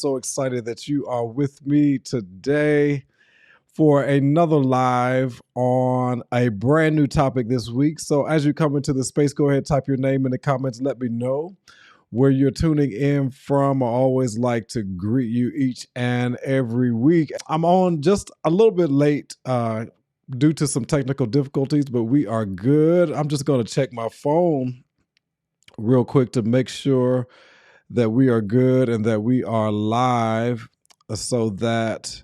So excited that you are with me today for another live on a brand new topic this week. So as you come into the space, go ahead, type your name in the comments. Let me know where you're tuning in from. I always like to greet you each and every week. I'm on just a little bit late due to some technical difficulties, but we are good. I'm just going to check my phone real quick to make sure that we are good and that we are live so that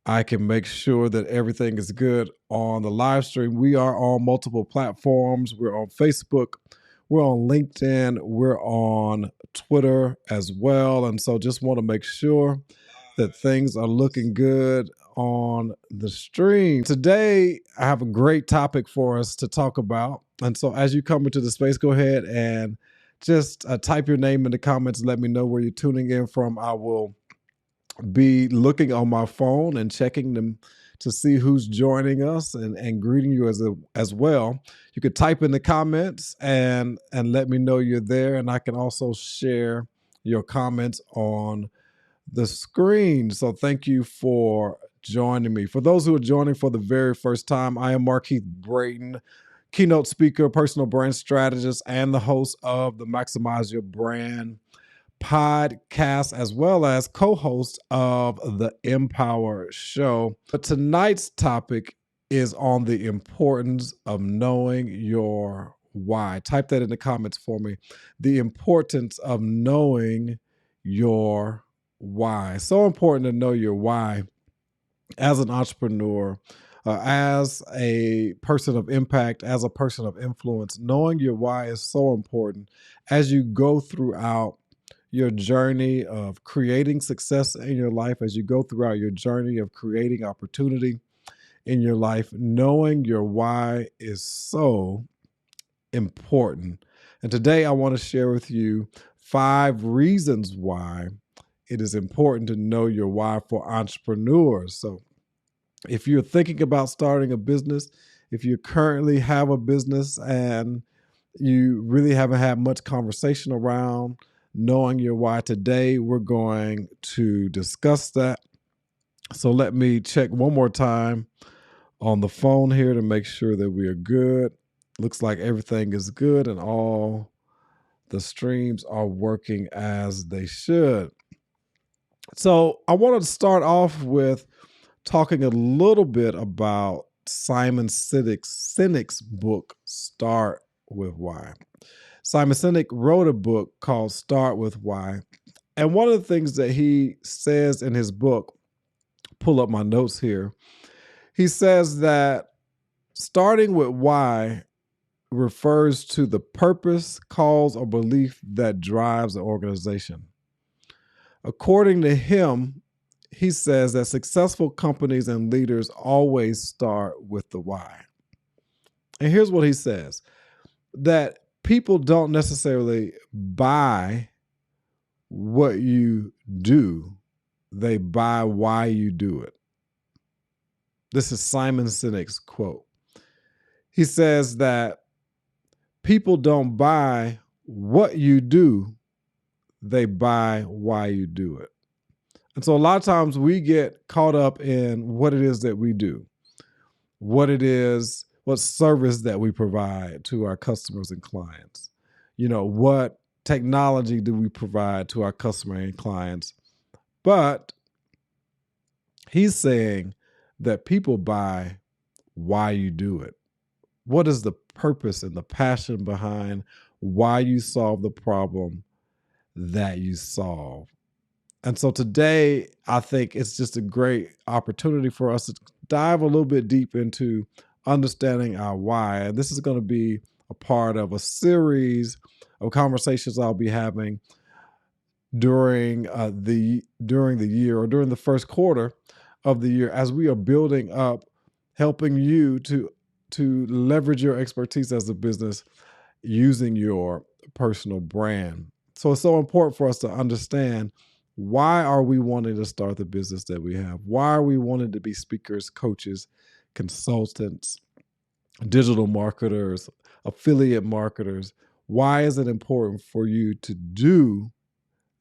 I can make sure that everything is good on the live stream. We are on multiple platforms. We're on Facebook, we're on LinkedIn, we're on Twitter as well. And so just want to make sure that things are looking good on the stream. Today, I have a great topic for us to talk about. And so as you come into the space, go ahead and just type your name in the comments. Let me know where you're tuning in from. I will be looking on my phone and checking them to see who's joining us and greeting you as well. You could type in the comments and let me know you're there. And I can also share your comments on the screen. So thank you for joining me. For those who are joining for the very first time, I am Markeith Brayton, keynote speaker, personal brand strategist, and the host of the Maximize Your Brand podcast, as well as co-host of the Empower Show. But tonight's topic is on the importance of knowing your why. Type that in the comments for me. The importance of knowing your why. So important to know your why as an entrepreneur, as a person of impact, as a person of influence. Knowing your why is so important as you go throughout your journey of creating success in your life, as you go throughout your journey of creating opportunity in your life. Knowing your why is so important. And today I want to share with you 5 reasons why it is important to know your why for entrepreneurs. So if you're thinking about starting a business, if you currently have a business and you really haven't had much conversation around knowing your why, today we're going to discuss that. So let me check one more time on the phone here to make sure that we are good. Looks like everything is good and all the streams are working as they should. So I wanted to start off with talking a little bit about Simon Sinek's book, Start With Why. Simon Sinek wrote a book called Start With Why. And one of the things that he says in his book, pull up my notes here, he says that starting with why refers to the purpose, cause, or belief that drives the organization. According to him, he says that successful companies and leaders always start with the why. And here's what he says, that people don't necessarily buy what you do, they buy why you do it. This is Simon Sinek's quote. He says that people don't buy what you do, they buy why you do it. And so a lot of times we get caught up in what it is that we do, what service that we provide to our customers and clients. What technology do we provide to our customer and clients? But he's saying that people buy why you do it. What is the purpose and the passion behind why you solve the problem that you solve? And so today, I think it's just a great opportunity for us to dive a little bit deep into understanding our why. And this is going to be a part of a series of conversations I'll be having during the year, or during the first quarter of the year, as we are building up, helping you to leverage your expertise as a business using your personal brand. So it's so important for us to understand, why are we wanting to start the business that we have? Why are we wanting to be speakers, coaches, consultants, digital marketers, affiliate marketers? Why is it important for you to do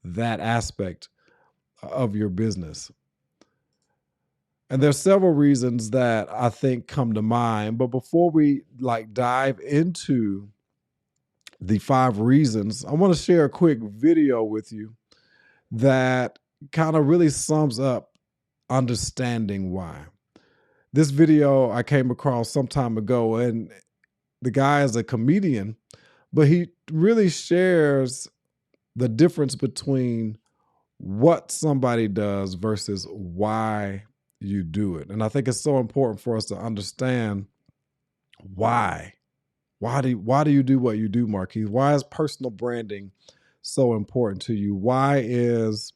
that aspect of your business. And there's several reasons that I think come to mind, but before we dive into the 5 reasons, I want to share a quick video with you that kind of really sums up understanding why. This video I came across some time ago, and the guy is a comedian, but he really shares the difference between what somebody does versus why you do it. And I think it's so important for us to understand why. Why do you do what you do, Marquis? Why is personal branding so important to you? Why is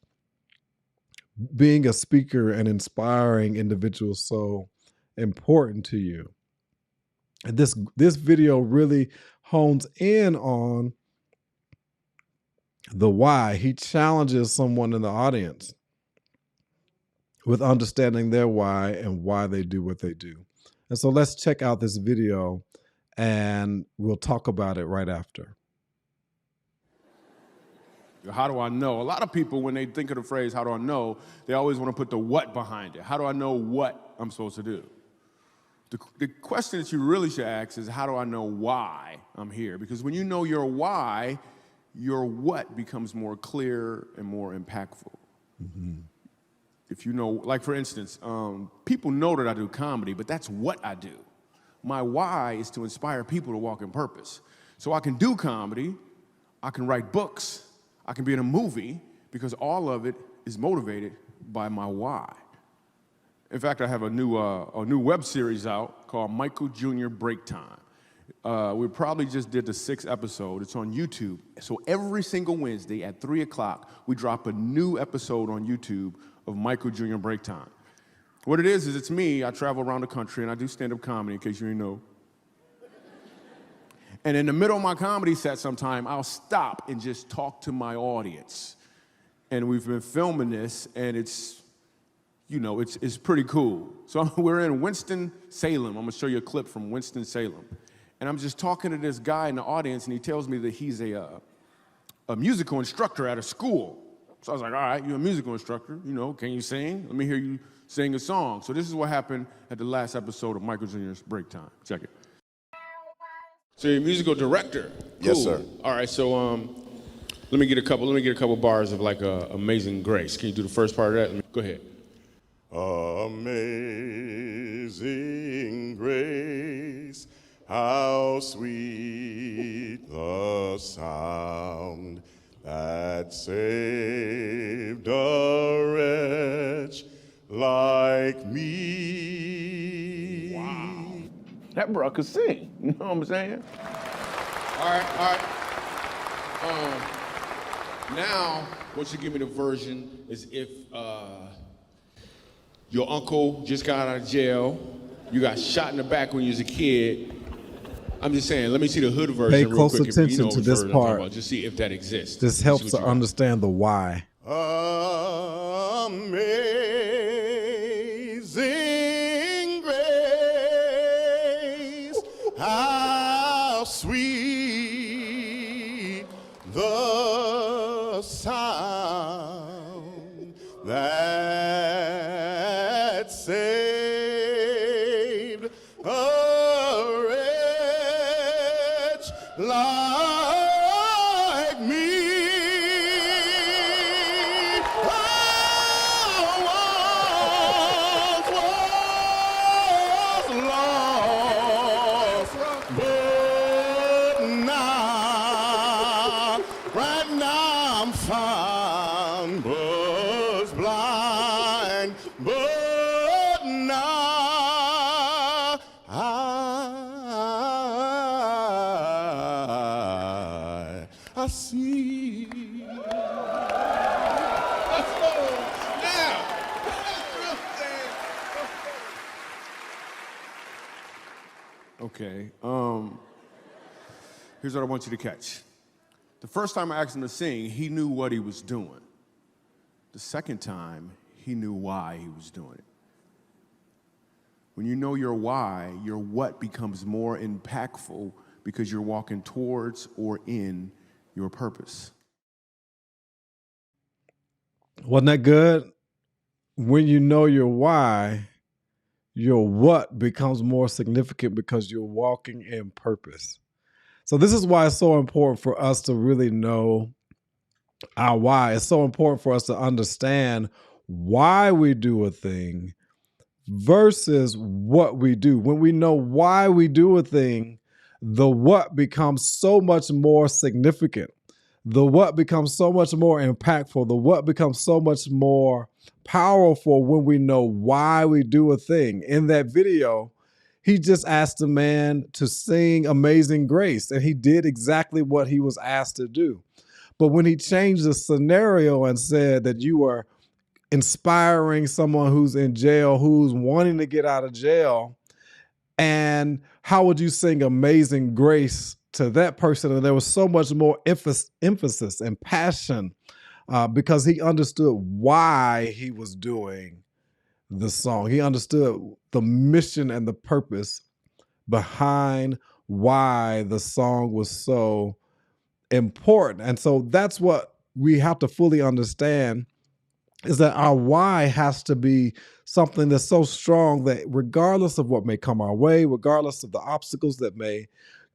being a speaker and inspiring individuals so important to you? And this video really hones in on the why. He challenges someone in the audience with understanding their why and why they do what they do. And so let's check out this video and we'll talk about it right after. How do I know? A lot of people, when they think of the phrase, how do I know, they always want to put the what behind it. How do I know what I'm supposed to do? The question that you really should ask is, how do I know why I'm here? Because when you know your why, your what becomes more clear and more impactful. Mm-hmm. If you know, like for instance, people know that I do comedy, but that's what I do. My why is to inspire people to walk in purpose. So I can do comedy, I can write books, I can be in a movie, because all of it is motivated by my why. In fact, I have a new web series out called Michael Jr. Break Time. We probably just did the 6th episode. It's on YouTube. So every single Wednesday at 3 o'clock, we drop a new episode on YouTube of Michael Jr. Break Time. What it is it's me. I travel around the country and I do stand-up comedy, in case you didn't know. And in the middle of my comedy set sometime, I'll stop and just talk to my audience. And we've been filming this, and it's pretty cool. So we're in Winston-Salem. I'm gonna show you a clip from Winston-Salem. And I'm just talking to this guy in the audience, and he tells me that he's a musical instructor at a school. So I was like, all right, you're a musical instructor, can you sing? Let me hear you sing a song. So this is what happened at the last episode of Michael Jr.'s Break Time. Check it. So you're a musical director? Cool. Yes, sir. All right, so let me get a couple bars of Amazing Grace. Can you do the first part of that? Go ahead. Amazing grace, how sweet the sound that saved a wretch like me. Wow. That bro could sing, you know what I'm saying? All right. Now, what you give me the version is if your uncle just got out of jail, you got shot in the back when you was a kid. I'm just saying, let me see the hood version Pay real close quick. attention to this part. Just see if that exists. This helps to understand the why. Amazing grace, how sweet the sound that saved a wretch like me. I see. Okay, here's what I want you to catch. The first time I asked him to sing, he knew what he was doing. The second time, he knew why he was doing it. When you know your why, your what becomes more impactful because you're walking towards or in your purpose. Wasn't that good? When you know your why, your what becomes more significant because you're walking in purpose. So this is why it's so important for us to really know our why. It's so important for us to understand why we do a thing versus what we do. When we know why we do a thing, the what becomes so much more significant. The what becomes so much more impactful. The what becomes so much more powerful when we know why we do a thing. In that video, he just asked the man to sing Amazing Grace, and he did exactly what he was asked to do. But when he changed the scenario and said that you are inspiring someone who's in jail, who's wanting to get out of jail, and how would you sing Amazing Grace to that person? And there was so much more emphasis and passion because he understood why he was doing the song. He understood the mission and the purpose behind why the song was so important. And so that's what we have to fully understand, is that our why has to be something that's so strong that regardless of what may come our way, regardless of the obstacles that may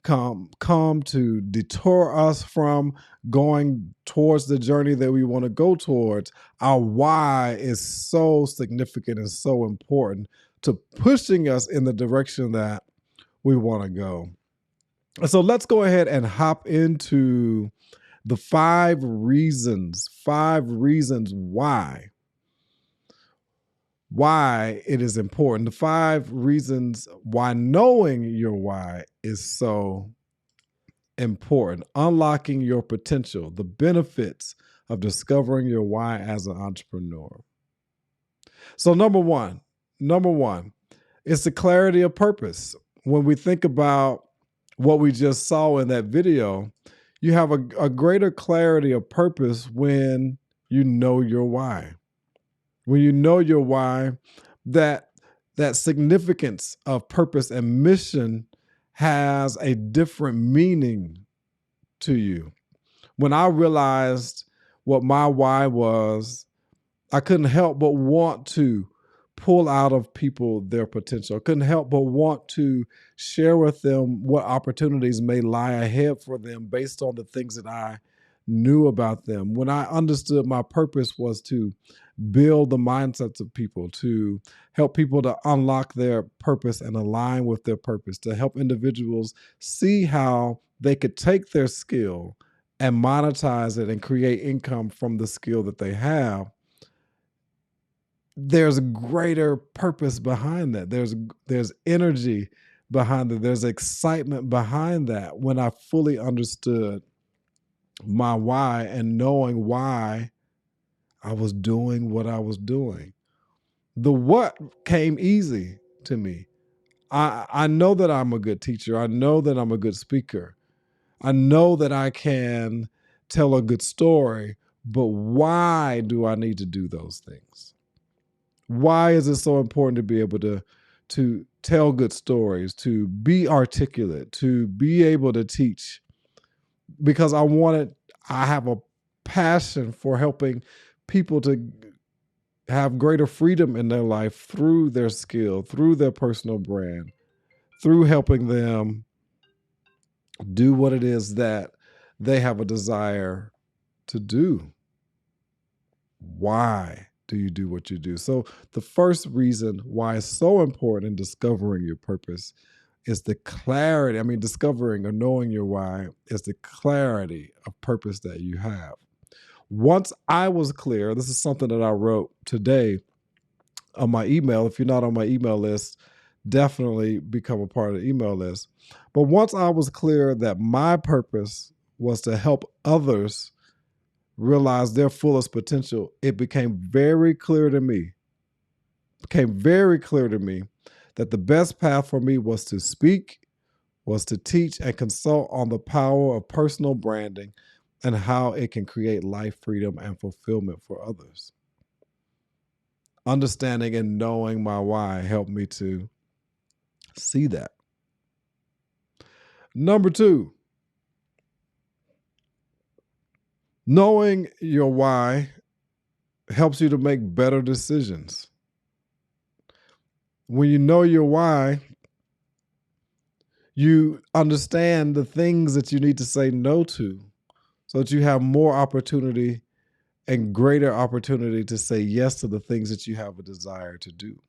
come to deter us from going towards the journey that we want to go towards, our why is so significant and so important to pushing us in the direction that we want to go. And so let's go ahead and hop into the 5 reasons why it is important. The 5 reasons why knowing your why is so important. Unlocking your potential, the benefits of discovering your why as an entrepreneur. So number one, it's the clarity of purpose. When we think about what we just saw in that video, you have a greater clarity of purpose when you know your why. When you know your why, that significance of purpose and mission has a different meaning to you. When I realized what my why was, I couldn't help but want to pull out of people their potential. I couldn't help but want to share with them what opportunities may lie ahead for them based on the things that I knew about them. When I understood my purpose was to build the mindsets of people, to help people to unlock their purpose and align with their purpose, to help individuals see how they could take their skill and monetize it and create income from the skill that they have. There's greater purpose behind that. There's energy behind it. There's excitement behind that when I fully understood my why and knowing why I was doing what I was doing. The what came easy to me. I know that I'm a good teacher. I know that I'm a good speaker. I know that I can tell a good story, but why do I need to do those things? Why is it so important to be able to tell good stories, to be articulate, to be able to teach? Because I have a passion for helping people to have greater freedom in their life through their skill, through their personal brand, through helping them do what it is that they have a desire to do. Why do you do what you do? So the first reason why it's so important in discovering your purpose is the clarity. I mean, discovering or knowing your why is the clarity of purpose that you have. Once I was clear, this is something that I wrote today on my email. If you're not on my email list, definitely become a part of the email list. But once I was clear that my purpose was to help others realize their fullest potential, it became very clear to me, that the best path for me was to speak, was to teach and consult on the power of personal branding and how it can create life freedom and fulfillment for others. Understanding and knowing my why helped me to see that. Number 2, knowing your why helps you to make better decisions. When you know your why, you understand the things that you need to say no to so that you have more opportunity and greater opportunity to say yes to the things that you have a desire to do.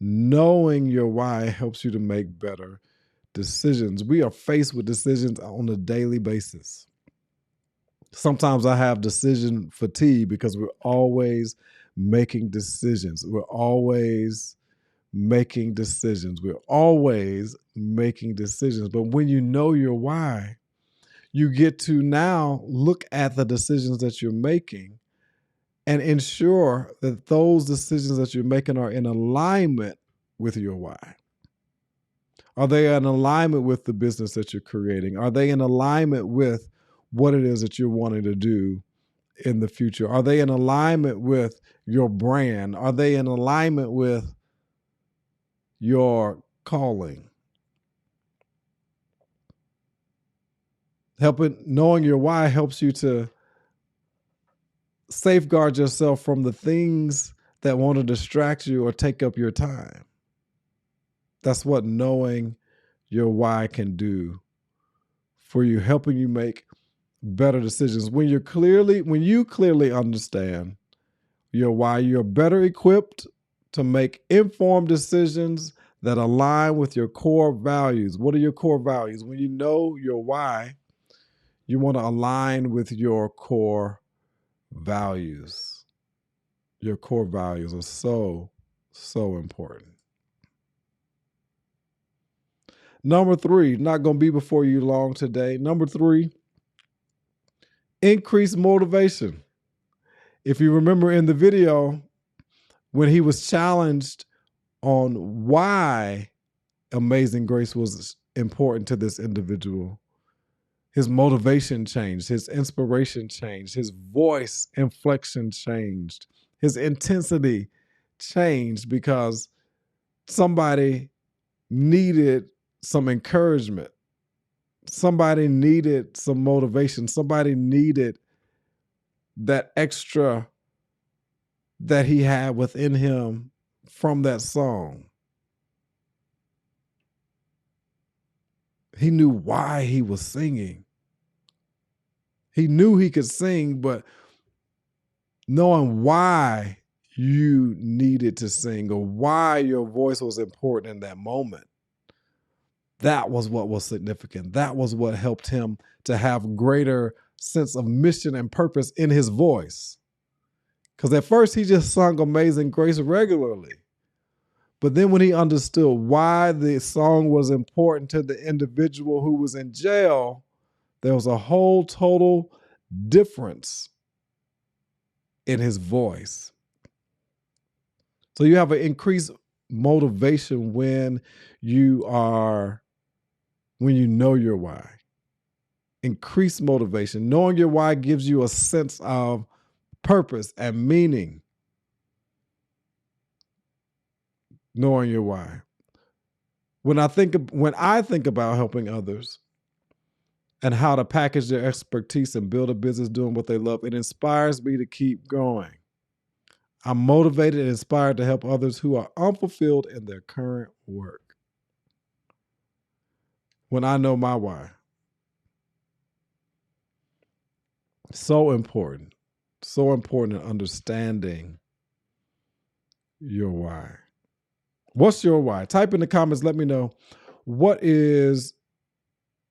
Knowing your why helps you to make better decisions. We are faced with decisions on a daily basis. Sometimes I have decision fatigue because we're always making decisions. We're always making decisions. We're always making decisions. But when you know your why, you get to now look at the decisions that you're making and ensure that those decisions that you're making are in alignment with your why. Are they in alignment with the business that you're creating? Are they in alignment with what it is that you're wanting to do in the future? Are they in alignment with your brand? Are they in alignment with your calling? Knowing your why helps you to safeguard yourself from the things that want to distract you or take up your time. That's what knowing your why can do for you, helping you make better decisions. When you clearly understand your why, you're better equipped to make informed decisions that align with your core values. What are your core values? When you know your why, you want to align with your core values. Your core values are so important. Number 3, not going to be before you long today. Number 3, increase motivation. If you remember in the video, when he was challenged on why Amazing Grace was important to this individual, his motivation changed, his inspiration changed, his voice inflection changed, his intensity changed because somebody needed some encouragement. Somebody needed some motivation. Somebody needed that extra that he had within him from that song. He knew why he was singing. He knew he could sing, but knowing why you needed to sing or why your voice was important in that moment, that was what was significant. That was what helped him to have greater sense of mission and purpose in his voice. Because at first he just sung Amazing Grace regularly. But then when he understood why the song was important to the individual who was in jail, there was a whole total difference in his voice. So you have an increased motivation when you know your why. Increased motivation. Knowing your why gives you a sense of purpose and meaning. Knowing your why. When I think about helping others and how to package their expertise and build a business doing what they love, it inspires me to keep going. I'm motivated and inspired to help others who are unfulfilled in their current work. When I know my why. So important. So important in understanding your why. What's your why? Type in the comments, let me know. What is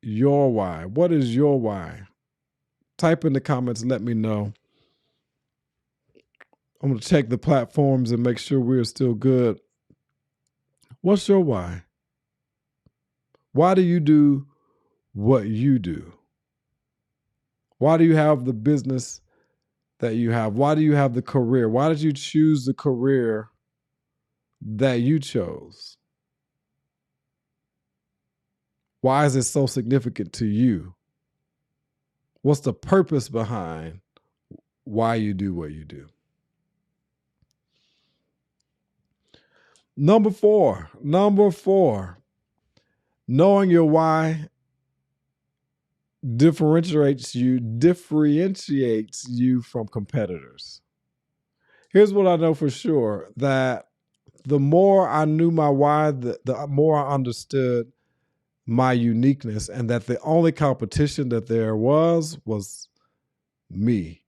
your why? What is your why? Type in the comments, let me know. I'm going to check the platforms and make sure we're still good. What's your why? Why do you do what you do? Why do you have the business that you have? Why do you have the career? Why did you choose the career that you chose? Why is it so significant to you? What's the purpose behind why you do what you do? Number four, knowing your why differentiates you from competitors. Here's what I know for sure, that the more I knew my why, the more I understood my uniqueness, and that the only competition that there was me.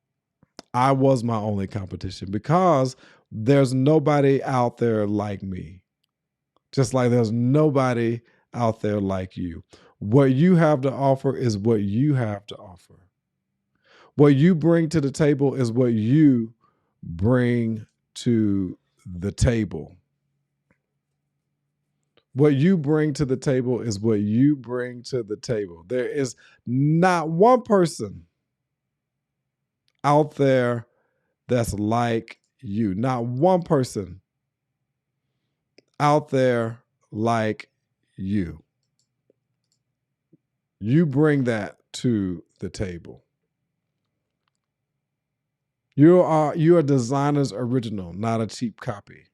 I was my only competition, because there's nobody out there like me. Just like there's nobody out there like you. What you have to offer is what you have to offer. What you bring to the table is what you bring to the table. What you bring to the table is what you bring to the table. There is not one person out there that's like you. Not one person out there like you. You bring that to the table. You are a designer's original, not a cheap copy.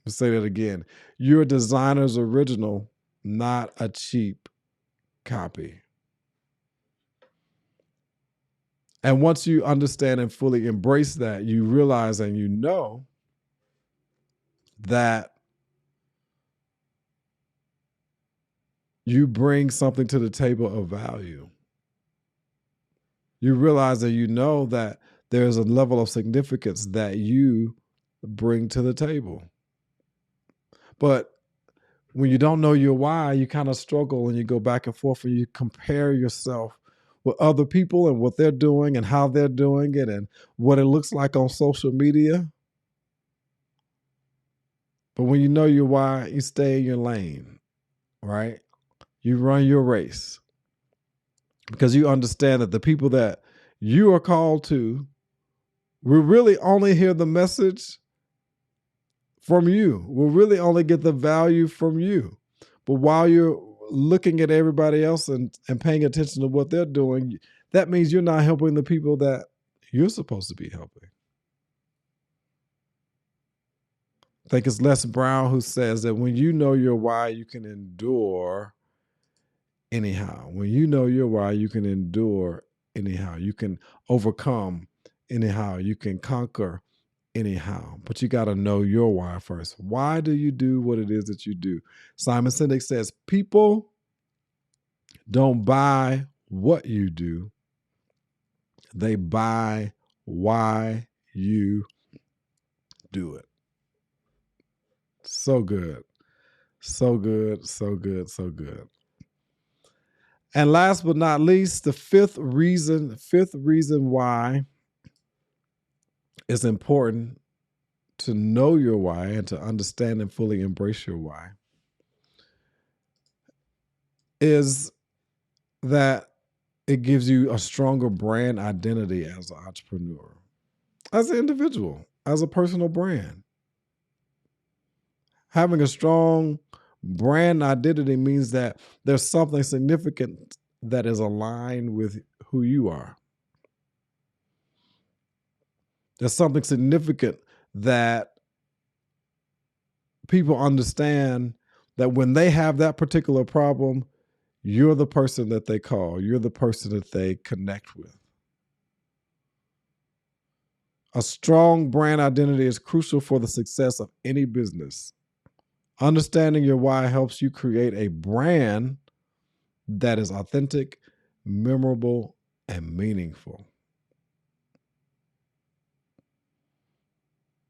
I'll say that again. You're a designer's original, not a cheap copy. And once you understand and fully embrace that, you realize and you know that you bring something to the table of value. You realize that you know that there's a level of significance that you bring to the table. But when you don't know your why, you kind of struggle and you go back and forth and you compare yourself with other people and what they're doing and how they're doing it and what it looks like on social media. But when you know your why, you stay in your lane, right? You run your race, because you understand that the people that you are called to will really only hear the message from you, will really only get the value from you. But while you're looking at everybody else and paying attention to what they're doing, that means you're not helping the people that you're supposed to be helping. I think it's Les Brown who says that when you know your why, you can endure anyhow. When you know your why, you can endure anyhow. You can overcome anyhow. You can conquer anyhow. But you got to know your why first. Why do you do what it is that you do? Simon Sinek says, people don't buy what you do. They buy why you do it. So good. So good, so good, so good. And last but not least, the fifth reason why it's important to know your why and to understand and fully embrace your why is that it gives you a stronger brand identity as an entrepreneur, as an individual, as a personal brand. Having a strong brand identity means that there's something significant that is aligned with who you are. There's something significant that people understand, that when they have that particular problem, you're the person that they call. You're the person that they connect with. A strong brand identity is crucial for the success of any business. Understanding your why helps you create a brand that is authentic, memorable, and meaningful.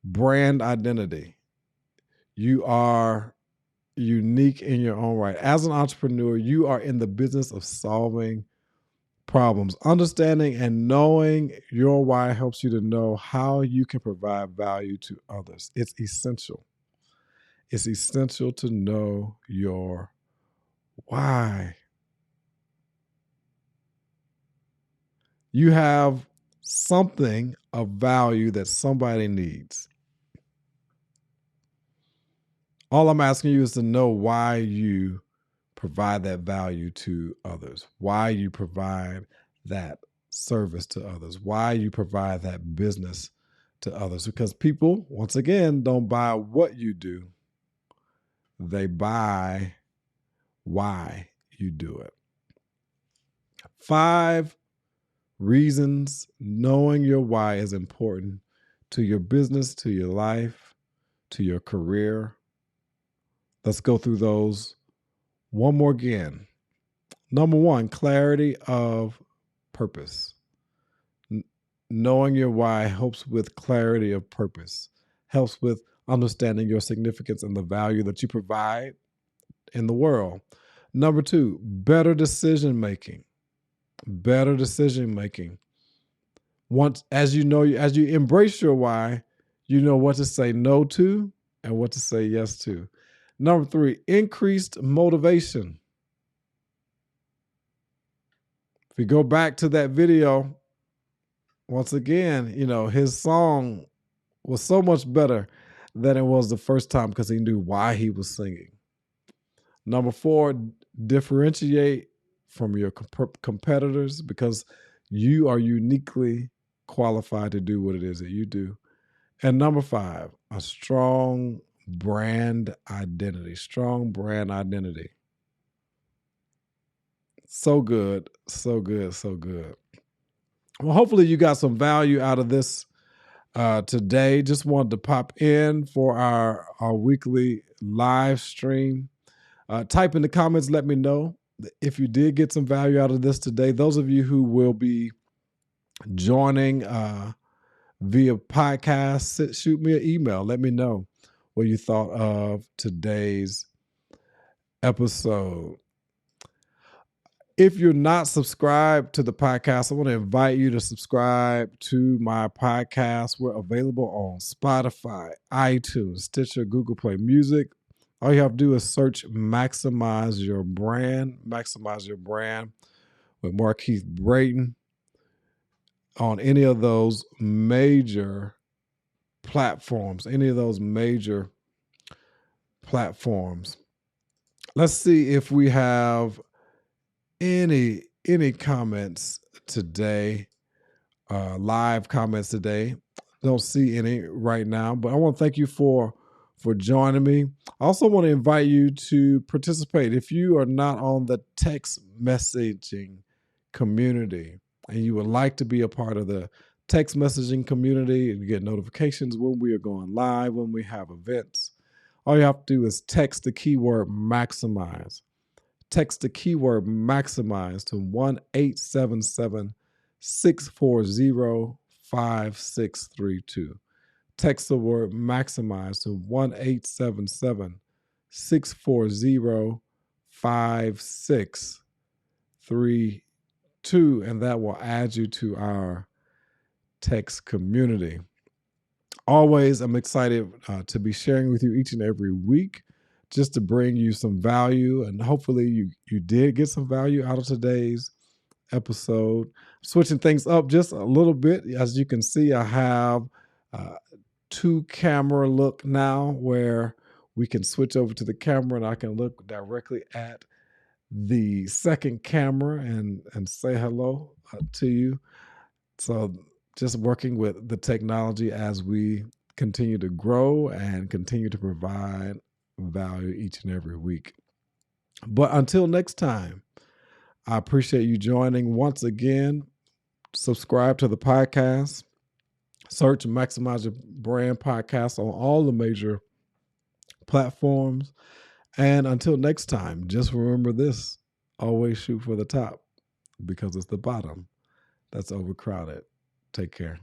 Brand identity. You are unique in your own right. As an entrepreneur, you are in the business of solving problems. Understanding and knowing your why helps you to know how you can provide value to others. It's essential. It's essential to know your why. You have something of value that somebody needs. All I'm asking you is to know why you provide that value to others, why you provide that service to others, why you provide that business to others. Because people, once again, don't buy what you do, they buy why you do it. 5 reasons knowing your why is important to your business, to your life, to your career. Let's go through those one more again. Number 1, clarity of purpose. Knowing your why helps with clarity of purpose, helps with understanding your significance and the value that you provide in the world. Number 2, better decision making. Better decision making. Once, as you embrace your why, you know what to say no to and what to say yes to. Number 3, increased motivation. If we go back to that video, once again, his song was so much better than it was the first time because he knew why he was singing. Number 4, differentiate from your competitors because you are uniquely qualified to do what it is that you do. And number 5, a strong brand identity. Strong brand identity. So good, so good, so good. Well, hopefully you got some value out of this today. Just wanted to pop in for our weekly live stream. Type in the comments, let me know if you did get some value out of this today. Those of you who will be joining via podcast, shoot me an email. Let me know what you thought of today's episode. If you're not subscribed to the podcast, I want to invite you to subscribe to my podcast. We're available on Spotify, iTunes, Stitcher, Google Play Music. All you have to do is search Maximize Your Brand with Markeith Brayton on any of those major platforms, Let's see if we have any comments today, live comments today. Don't see any right now, but I want to thank you for joining me. I also want to invite you to participate. If you are not on the text messaging community and you would like to be a part of the text messaging community and get notifications when we are going live, when we have events, all you have to do is text the keyword maximize. Text the keyword maximize to 1-877-640-5632. Text the word maximize to 1-877-640-5632, and that will add you to our text community. Always, I'm excited to be sharing with you each and every week just to bring you some value, and hopefully you did get some value out of today's episode. Switching things up just a little bit. As you can see, I have 2-camera look now where we can switch over to the camera and I can look directly at the second camera and say hello to you. So just working with the technology as we continue to grow and continue to provide value each and every week. But until next time, I appreciate you joining once again. Subscribe to the podcast. Search Maximize Your Brand podcast on all the major platforms. And until next time, just remember this: always shoot for the top because it's the bottom that's overcrowded. Take care.